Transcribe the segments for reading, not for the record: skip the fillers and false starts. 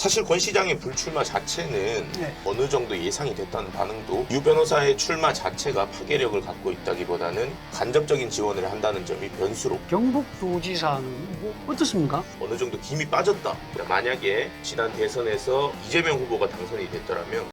사실 권 시장의 불출마 자체는 어느 정도 예상이 됐다는 반응도 유 변호사의 출마 자체가 파괴력을 갖고 있다기보다는 간접적인 지원을 한다는 점이 변수로 경북도지사는 뭐 어떻습니까? 어느 정도 김이 빠졌다. 만약에 지난 대선에서 이재명 후보가 당선이 됐더라면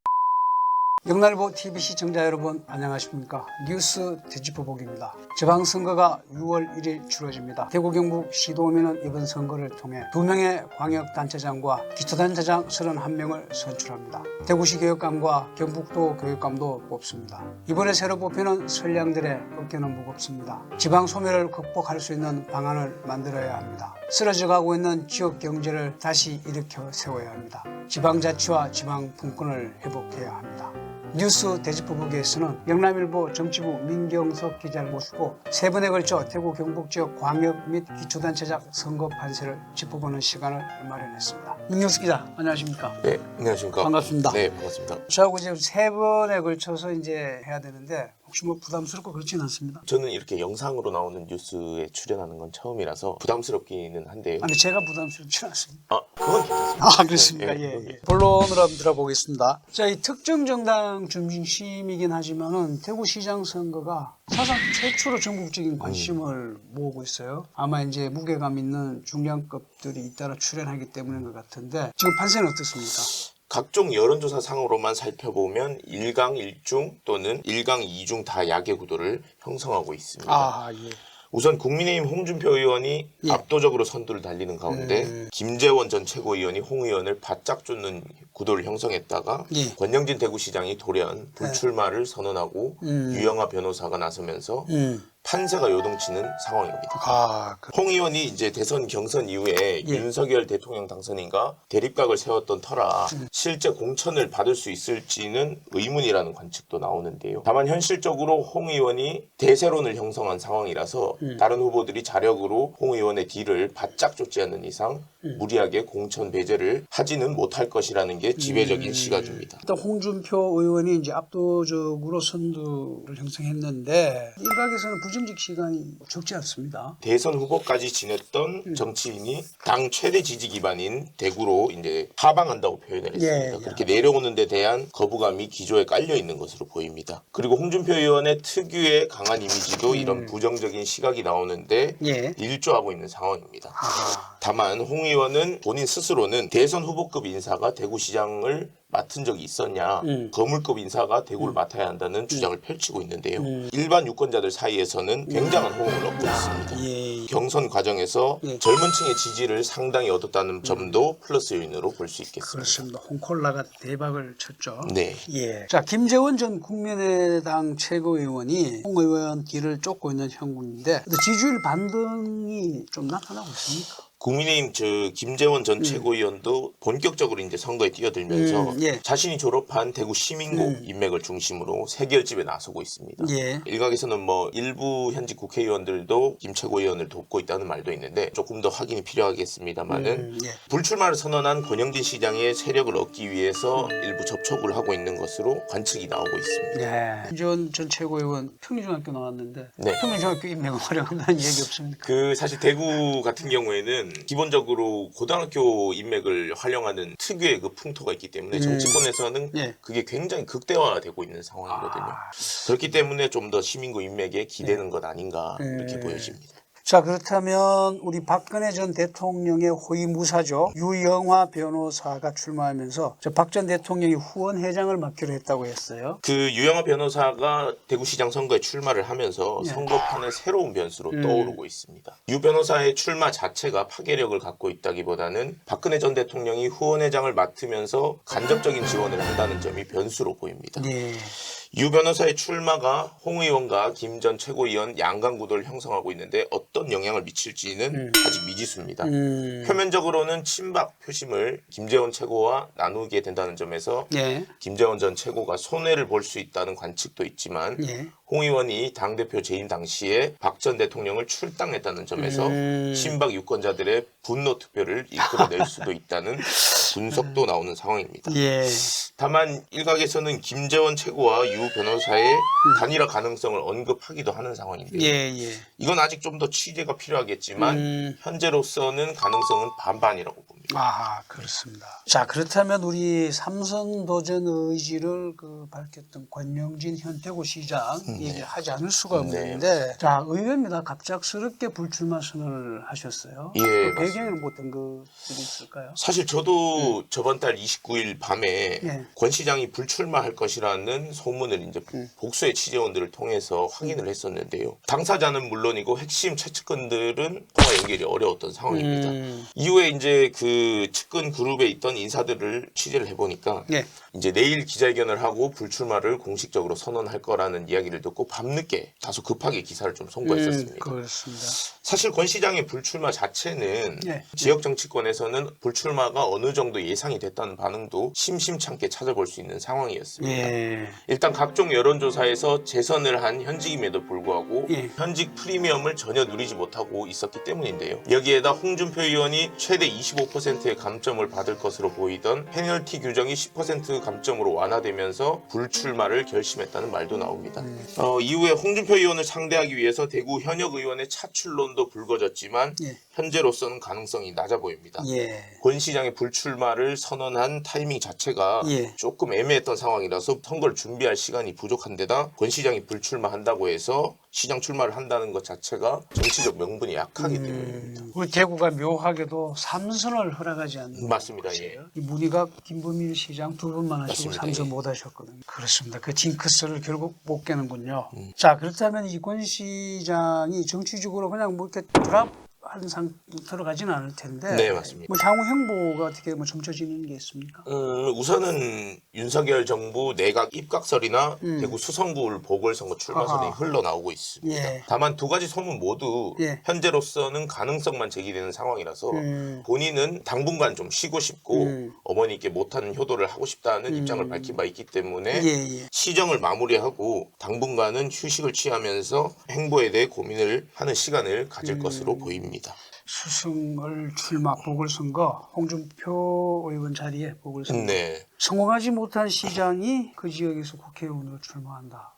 영날보 TV 시청자 여러분 안녕하십니까? 뉴스 되짚어보기입니다. 지방선거가 6월 1일 치러집니다. 대구 경북 시도민은 이번 선거를 통해 2명의 광역단체장과 기초단체장 31명을 선출합니다. 대구시 교육감과 경북도 교육감도 뽑습니다. 이번에 새로 뽑히는 선량들의 어깨는 무겁습니다. 지방 소멸을 극복할 수 있는 방안을 만들어야 합니다. 쓰러져가고 있는 지역 경제를 다시 일으켜 세워야 합니다. 지방자치와 지방분권을 회복해야 합니다. 뉴스 되짚어보기에서는 영남일보 정치부 민경석 기자를 모시고 세 번에 걸쳐 대구 경북 지역 광역 및 기초단체장 선거 판세를 짚어보는 시간을 마련했습니다. 민경석 기자 안녕하십니까? 네, 안녕하십니까? 반갑습니다. 네, 반갑습니다. 저하고 지금 세 번에 걸쳐서 이제 해야 되는데 혹시 뭐 부담스럽고 그렇지는 않습니다. 저는 이렇게 영상으로 나오는 뉴스에 출연하는 건 처음이라서 부담스럽기는 한데요. 아니 제가 부담스럽지는 않습니다. 그건 괜찮습니다. 아 그렇습니까? 네, 예. 본론으로 한번 들어보겠습니다. 자, 이 특정 정당 중심이긴 하지만은 대구시장 선거가 사상 최초로 전국적인 관심을 모으고 있어요. 아마 이제 무게감 있는 중량급들이 잇따라 출연하기 때문인 것 같은데 지금 판세는 어떻습니까? 각종 여론조사 상으로만 살펴보면 1강 1중 또는 1강 2중 다 야계 구도를 형성하고 있습니다. 아, 예. 우선 국민의힘 홍준표 의원이 압도적으로 선두를 달리는 가운데 김재원 전 최고위원이 홍 의원을 바짝 쫓는 구도를 형성했다가 권영진 대구시장이 돌연 불출마를 선언하고 유영하 변호사가 나서면서 판세가 요동치는 상황입니다. 홍 의원이 이제 대선 경선 이후에 윤석열 대통령 당선인과 대립각을 세웠던 터라 실제 공천을 받을 수 있을지는 의문이라는 관측도 나오는데요. 다만 현실적으로 홍 의원이 대세론을 형성한 상황이라서 다른 후보들이 자력으로 홍 의원의 뒤를 바짝 쫓지 않는 이상 무리하게 공천 배제를 하지는 못할 것이라는 게 지배적인 시각입니다. 일단 홍준표 의원이 이제 압도적으로 선두를 형성했는데 일각에서는 부정직 시간이 적지 않습니다. 대선 후보까지 지냈던 정치인이 당 최대 지지 기반인 대구로 이제 하방한다고 표현을 했습니다. 그렇게 내려오는 데 대한 거부감이 기조에 깔려 있는 것으로 보입니다. 그리고 홍준표 의원의 특유의 강한 이미지도 이런 부정적인 시각이 나오는데 일조하고 있는 상황입니다. 다만 홍 의원은 본인 스스로는 대선 후보급 인사가 대구시장을 맡은 적이 있었냐, 거물급 인사가 대구를 맡아야 한다는 주장을 펼치고 있는데요. 일반 유권자들 사이에서는 굉장한 호응을 얻고 있습니다. 경선 과정에서 젊은 층의 지지를 상당히 얻었다는 점도 플러스 요인으로 볼 수 있겠습니다. 그렇습니다. 홍콜라가 대박을 쳤죠. 네. 자, 김재원 전 국민의당 최고위원이 홍 의원 뒤를 쫓고 있는 형국인데 지지율 반등이 좀 나타나고 있습니까? 국민의힘 김재원 전 최고위원도 본격적으로 이제 선거에 뛰어들면서 자신이 졸업한 대구 시민고 인맥을 중심으로 세결집에 나서고 있습니다. 일각에서는 뭐 일부 현직 국회의원들도 김 최고위원을 돕고 있다는 말도 있는데 조금 더 확인이 필요하겠습니다만은 불출마를 선언한 권영진 시장의 세력을 얻기 위해서 일부 접촉을 하고 있는 것으로 관측이 나오고 있습니다. 김재원 전 최고위원 평리중학교 나왔는데 평리중학교 인맥을 활용한다는 얘기 없습니까? 사실 대구 같은 경우에는 기본적으로 고등학교 인맥을 활용하는 특유의 그 풍토가 있기 때문에 정치권에서는 그게 굉장히 극대화되고 있는 상황이거든요. 그렇기 때문에 좀 더 시민구 인맥에 기대는 것 아닌가 이렇게 보여집니다. 자, 그렇다면 우리 박근혜 전 대통령의 호위무사죠. 유영하 변호사가 출마하면서 박 전 대통령이 후원회장을 맡기로 했다고 했어요. 유영하 변호사가 대구시장 선거에 출마를 하면서 선거판의 새로운 변수로 떠오르고 있습니다. 유 변호사의 출마 자체가 파괴력을 갖고 있다기보다는 박근혜 전 대통령이 후원회장을 맡으면서 간접적인 지원을 한다는 점이 변수로 보입니다. 유 변호사의 출마가 홍 의원과 김 전 최고위원 양강 구도를 형성하고 있는데 어떤 영향을 미칠지는 아직 미지수입니다. 표면적으로는 친박 표심을 김재원 최고와 나누게 된다는 점에서 김재원 전 최고가 손해를 볼 수 있다는 관측도 있지만 홍 의원이 당대표 재임 당시에 박 전 대통령을 출당했다는 점에서 친박 유권자들의 분노 투표를 이끌어낼 수도 있다는 분석도 나오는 상황입니다. 다만 일각에서는 김재원 최고와 유 변호사의 단일화 가능성을 언급하기도 하는 상황인데요. 이건 아직 좀 더 취재가 필요하겠지만 현재로서는 가능성은 반반이라고 봅니다. 아, 그렇습니다. 자, 그렇다면 우리 삼선 도전 의지를 밝혔던 권영진 현 대구시장 얘기하지 않을 수가 없는데, 자, 의외입니다. 갑작스럽게 불출마 선언을 하셨어요. 예, 그 맞습니다. 배경에는 뭐 어떤 것들이 있을까요? 사실 저도 저번 달 29일 밤에 예. 권 시장이 불출마할 것이라는 소문을 이제 복수의 취재원들을 통해서 확인을 했었는데요. 당사자는 물론이고 핵심 최측근들은 통화 연결이 어려웠던 상황입니다. 이후에 이제 그 측근 그룹에 있던 인사들을 취재를 해보니까 예. 이제 내일 기자회견을 하고 불출마를 공식적으로 선언할 거라는 이야기를 듣고 밤늦게 다소 급하게 기사를 좀 송고했었습니다. 그렇습니다. 사실 권 시장의 불출마 자체는 예. 지역 정치권에서는 불출마가 어느 정도 예상이 됐다는 반응도 심심찮게 찾아볼 수 있는 상황이었습니다. 예. 일단 각종 여론조사에서 재선을 한 현직임에도 불구하고 예. 현직 프리미엄을 전혀 누리지 못하고 있었기 때문인데요. 여기에다 홍준표 의원이 최대 25%의 감점을 받을 것으로 보이던 페널티 규정이 10% 감점으로 완화되면서 불출마를 결심했다는 말도 나옵니다. 이후에 홍준표 의원을 상대하기 위해서 대구 현역 의원의 차출론도 불거졌지만 예. 현재로서는 가능성이 낮아 보입니다. 예. 권 시장의 불출마를 선언한 타이밍 자체가 예. 조금 애매했던 상황이라서 선거를 준비할 시간이 부족한 데다 권 시장이 불출마한다고 해서 시장 출마를 한다는 것 자체가 정치적 명분이 약하기 때문입니다. 우리 대구가 묘하게도 삼선을 허락하지 않는 맞습니다. 예. 곳이에요. 이 문희갑 김부민 시장 두 분만 하시고 맞습니다. 삼선 예. 못 하셨거든요. 그렇습니다. 그 징크스를 결국 못 깨는군요. 자, 그렇다면 이 권 시장이 정치적으로 그냥 뭐 이렇게 하는 상 들어가지는 않을 텐데. 네, 맞습니다. 뭐 향후 행보가 어떻게 뭐 점쳐지는 게 있습니까? 우선은 윤석열 정부 내각 입각설이나 대구 수성구 보궐선거 출마설이 아하. 흘러나오고 있습니다. 예. 다만 두 가지 소문 모두 예. 현재로서는 가능성만 제기되는 상황이라서 본인은 당분간 좀 쉬고 싶고 어머니께 못하는 효도를 하고 싶다는 입장을 밝힌 바 있기 때문에 예. 시정을 마무리하고 당분간은 휴식을 취하면서 행보에 대해 고민을 하는 시간을 가질 것으로 보입니다. 수승을 출마 보궐선거 홍준표 의원 자리에 보궐선거 네. 성공하지 못한 시장이 그 지역에서 국회의원으로 출마한다.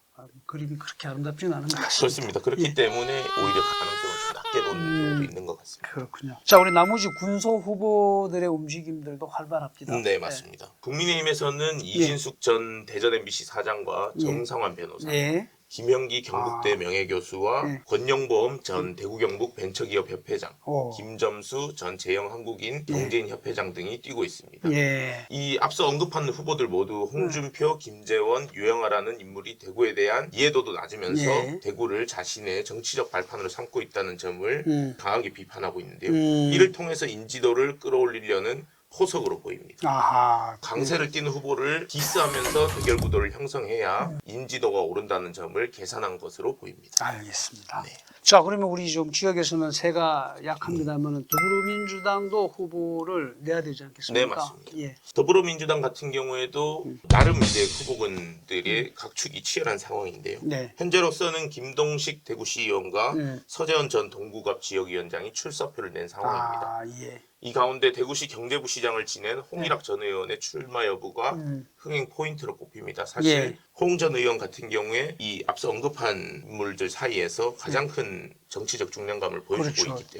그림이 그렇게 아름답지는 않은 것 같습니다. 그렇습니다. 그렇기 때문에 오히려 가능성을 좀 낮게 보는 경우도 있는 것 같습니다. 그렇군요. 자, 우리 나머지 군소 후보들의 움직임들도 활발합니다. 네, 맞습니다. 국민의힘에서는 이진숙 전 대전 MBC 사장과 정상환 변호사, 예. 김영기 경북대 명예교수와 예. 권영보험 전 대구경북 벤처기업협회장, 오. 김점수 전 제영한국인 경제인협회장 등이 뛰고 있습니다. 예. 이 앞서 언급한 후보들 모두 홍준표, 김재원, 유영아라는 인물이 대구에 대한 이해도도 낮으면서 예. 대구를 자신의 정치적 발판으로 삼고 있다는 점을 강하게 비판하고 있는데요. 음. 이를 통해서 인지도를 끌어올리려는 포석으로 보입니다. 아하. 강세를 띠는 후보를 디스하면서 대결 구도를 형성해야 인지도가 오른다는 점을 계산한 것으로 보입니다. 알겠습니다. 네. 자, 그러면 우리 좀 지역에서는 세가 약합니다만 더불어민주당도 후보를 내야 되지 않겠습니까? 네, 맞습니다. 예. 더불어민주당 같은 경우에도 나름 이제 후보군들의 각축이 치열한 상황인데요. 네. 현재로서는 김동식 대구시의원과 네. 서재원 전 동구갑 지역위원장이 출사표를 낸 상황입니다. 아, 예. 이 가운데 대구시 경제부시장을 지낸 홍일학 전 의원의 출마 여부가 흥행 포인트로 꼽힙니다. 사실 예. 홍 전 의원 같은 경우에 이 앞서 언급한 인물들 사이에서 가장 큰 정치적 중량감을 보여주고 그렇죠. 있기 때문에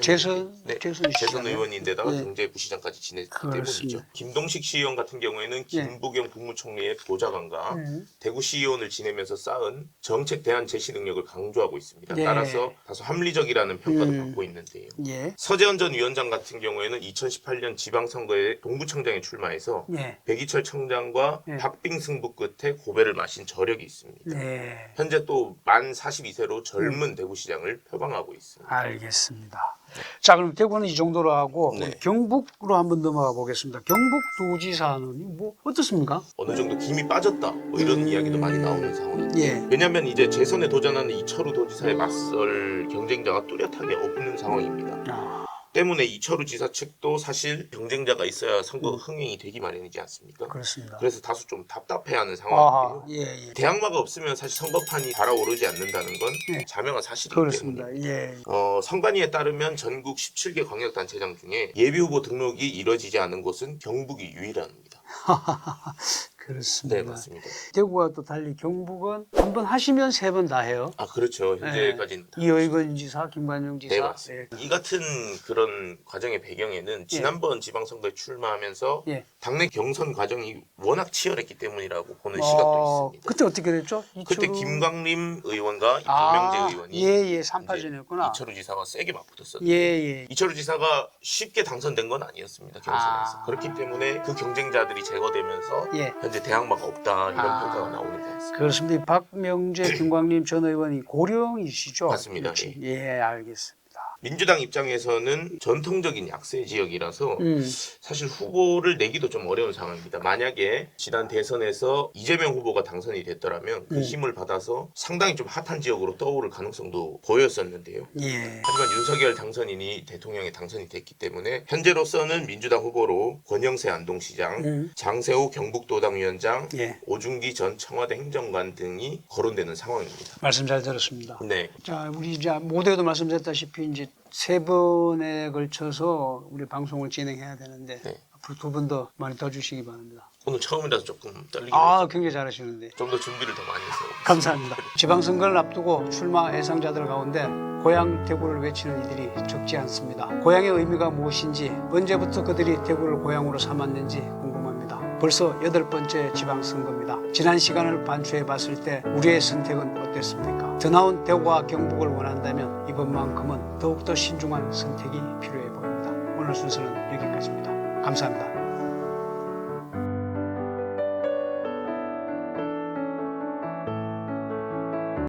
재선 재선 의원인데다가 예. 경제부시장까지 지냈기 그렇습니다. 때문이죠. 김동식 시의원 같은 경우에는 김부경 국무총리의 보좌관과 대구 시의원을 지내면서 쌓은 정책 대안 제시 능력을 강조하고 있습니다. 예. 따라서 다소 합리적이라는 평가도 받고 있는데요. 예. 서재원 전 위원장 같은 경우에는 2018년 지방선거에 동구청장에 출마해서 예. 백이철 청장과 예. 박빙 승부 끝에 고배를 마신 저력이 있습니다. 네. 현재 또 만 42세로 젊은 대구시장을 표방하고 있습니다. 알겠습니다. 자, 그럼 대구는 이 정도로 하고 네. 우리 경북으로 한번 넘어가 보겠습니다. 경북도지사는 뭐 어떻습니까? 어느 정도 김이 빠졌다 뭐 이런 이야기도 많이 나오는 상황입니다. 예. 왜냐하면 이제 재선에 도전하는 이철우 도지사에 맞설 경쟁자가 뚜렷하게 없는 상황입니다. 아, 때문에 이철우 지사 측도 사실 경쟁자가 있어야 선거 흥행이 되기 마련이지 않습니까? 그렇습니다. 그래서 다소 좀 답답해하는 아하, 상황인데요. 예, 예. 대항마가 없으면 사실 선거판이 달아오르지 않는다는 건 네. 자명한 사실이기 그렇습니다. 때문에 예. 선관위에 따르면 전국 17개 광역단체장 중에 예비후보 등록이 이뤄지지 않은 곳은 경북이 유일합니다. 그렇습니다. 네, 맞습니다. 대구와 또 달리 경북은 한 번 하시면 3번 다 해요. 아, 그렇죠. 현재까지는 다 이의건 지사, 김관영 지사. 네, 맞습니다. 이 같은 그런 과정의 배경에는 지난번 지방선거에 출마하면서 예. 당내 경선 과정이 워낙 치열했기 때문이라고 보는 시각도 있습니다. 그때 어떻게 됐죠? 그때 이철우- 김광림 의원과 박명재 의원이 예예 3파전이었구나. 이철우 지사가 세게 맞붙었었는데 예예. 이철우 지사가 쉽게 당선된 건 아니었습니다. 경선에서. 그렇기 때문에 그 경쟁자들이 제거되면서 예. 현재 대항마가 없다 이런 평가가 나오는 것 같습니다. 그렇습니다. 박명재, 김광림 전 의원이 고령이시죠? 맞습니다. 그렇지. 예, 알겠습니다. 민주당 입장에서는 전통적인 약세 지역이라서 사실 후보를 내기도 좀 어려운 상황입니다. 만약에 지난 대선에서 이재명 후보가 당선이 됐더라면 그 힘을 받아서 상당히 좀 핫한 지역으로 떠오를 가능성도 보였었는데요. 예. 하지만 윤석열 당선인이 대통령에 당선이 됐기 때문에 현재로서는 민주당 후보로 권영세 안동시장, 장세호 경북도당위원장, 예. 오중기 전 청와대 행정관 등이 거론되는 상황입니다. 말씀 잘 들었습니다. 네. 자, 우리 이제 모두에도 말씀드렸다시피 이제 3번에 걸쳐서 우리 방송을 진행해야 되는데 네. 앞으로 2번 더 많이 더 주시기 바랍니다. 오늘 처음이라서 조금 떨리긴 굉장히 잘하시는데. 좀 더 준비를 더 많이 해서 감사합니다. 지방선거를 앞두고 출마 예상자들 가운데 고향 대구를 외치는 이들이 적지 않습니다. 고향의 의미가 무엇인지, 언제부터 그들이 대구를 고향으로 삼았는지 궁금합니다. 벌써 8번째 지방선거입니다. 지난 시간을 반추해 봤을 때 우리의 선택은 어땠습니까? 더 나은 대구와 경북을 원한다면 이번만큼은 더욱더 신중한 선택이 필요해 보입니다. 오늘 순서는 여기까지입니다. 감사합니다.